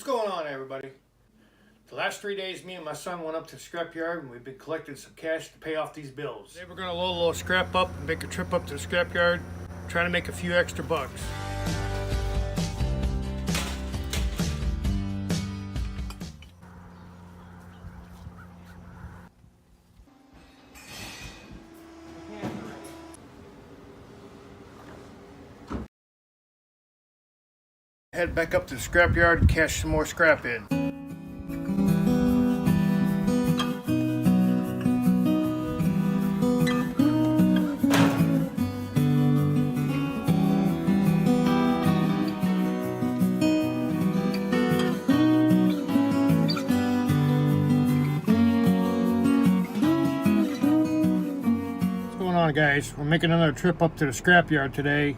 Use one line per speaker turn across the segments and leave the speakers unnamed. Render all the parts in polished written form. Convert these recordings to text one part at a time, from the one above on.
What's going on, everybody? The last 3 days, me and my son went up to the scrapyard and we've been collecting some cash to pay off these bills. Today we're going to load a little scrap up and make a trip up to the scrapyard, trying to make a few extra bucks. Head back up to the scrapyard and cash some more scrap in. What's going on, guys? We're making another trip up to the scrapyard today.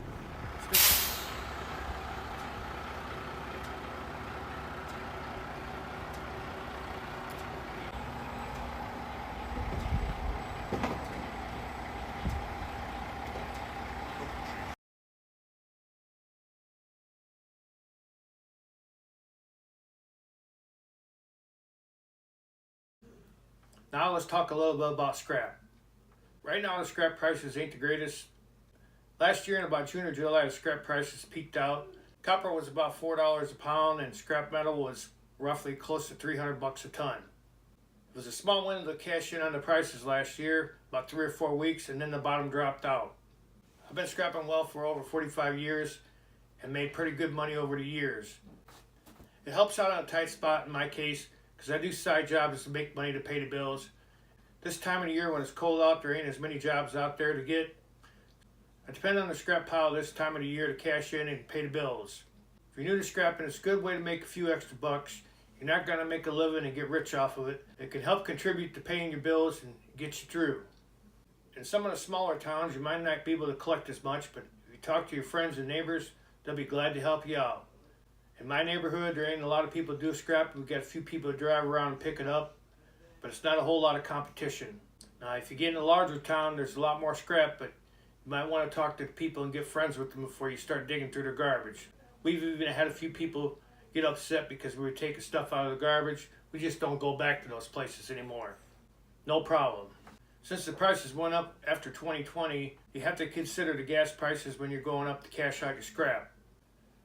Now let's talk a little bit about scrap. Right now the scrap prices ain't the greatest. Last year in about June or July the scrap prices peaked out. Copper was about $4 a pound and scrap metal was roughly close to 300 bucks a ton. It was a small window to cash in on the prices last year, about 3 or 4 weeks, and then the bottom dropped out. I've been scrapping well for over 45 years and made pretty good money over the years. It helps out on a tight spot in my case, because I do side jobs to make money to pay the bills. This time of the year when it's cold out, there ain't as many jobs out there to get. I depend on the scrap pile this time of the year to cash in and pay the bills. If you're new to scrapping, it's a good way to make a few extra bucks. You're not going to make a living and get rich off of it. It can help contribute to paying your bills and get you through. In some of the smaller towns, you might not be able to collect as much, but if you talk to your friends and neighbors, they'll be glad to help you out. In my neighborhood, there ain't a lot of people do scrap. We've got a few people to drive around and pick it up, but it's not a whole lot of competition. Now, if you get in a larger town, there's a lot more scrap, but you might want to talk to people and get friends with them before you start digging through their garbage. We've even had a few people get upset because we were taking stuff out of the garbage. We just don't go back to those places anymore. No problem. Since the prices went up after 2020, you have to consider the gas prices when you're going up to cash out your scrap.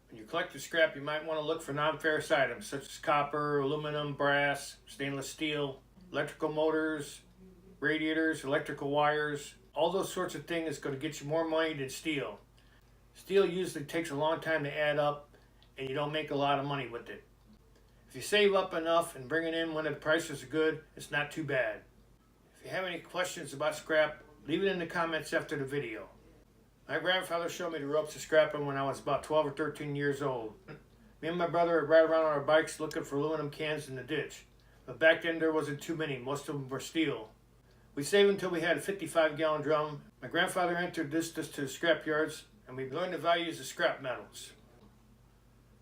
When you collect your scrap, you might want to look for non-ferrous items such as copper, aluminum, brass, stainless steel, electrical motors, radiators, electrical wires. All those sorts of things is going to get you more money than steel. Steel usually takes a long time to add up and you don't make a lot of money with it. If you save up enough and bring it in when the prices are good, it's not too bad. If you have any questions about scrap, leave it in the comments after the video. My grandfather showed me the ropes of scrapping when I was about 12 or 13 years old. Me and my brother would ride around on our bikes looking for aluminum cans in the ditch. But back then there wasn't too many, most of them were steel. We saved until we had a 55-gallon drum. My grandfather introduced us to the scrap yards and we learned the values of scrap metals.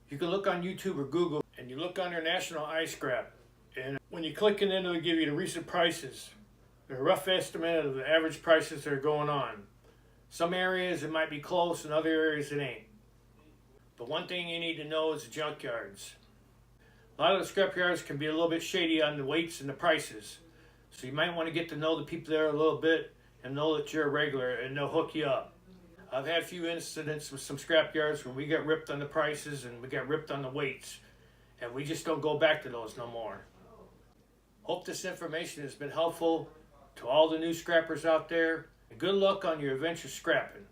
You can look on YouTube or Google and you look under National Ice Scrap. And when you click it in, it'll give you the recent prices. A rough estimate of the average prices that are going on. Some areas it might be close and other areas it ain't. But one thing you need to know is the junkyards. A lot of the scrap yards can be a little bit shady on the weights and the prices. So you might want to get to know the people there a little bit and know that you're a regular and they'll hook you up. I've had a few incidents with some scrap yards where we got ripped on the prices and we got ripped on the weights. And we just don't go back to those no more. Hope this information has been helpful to all the new scrappers out there. And good luck on your adventure scrapping.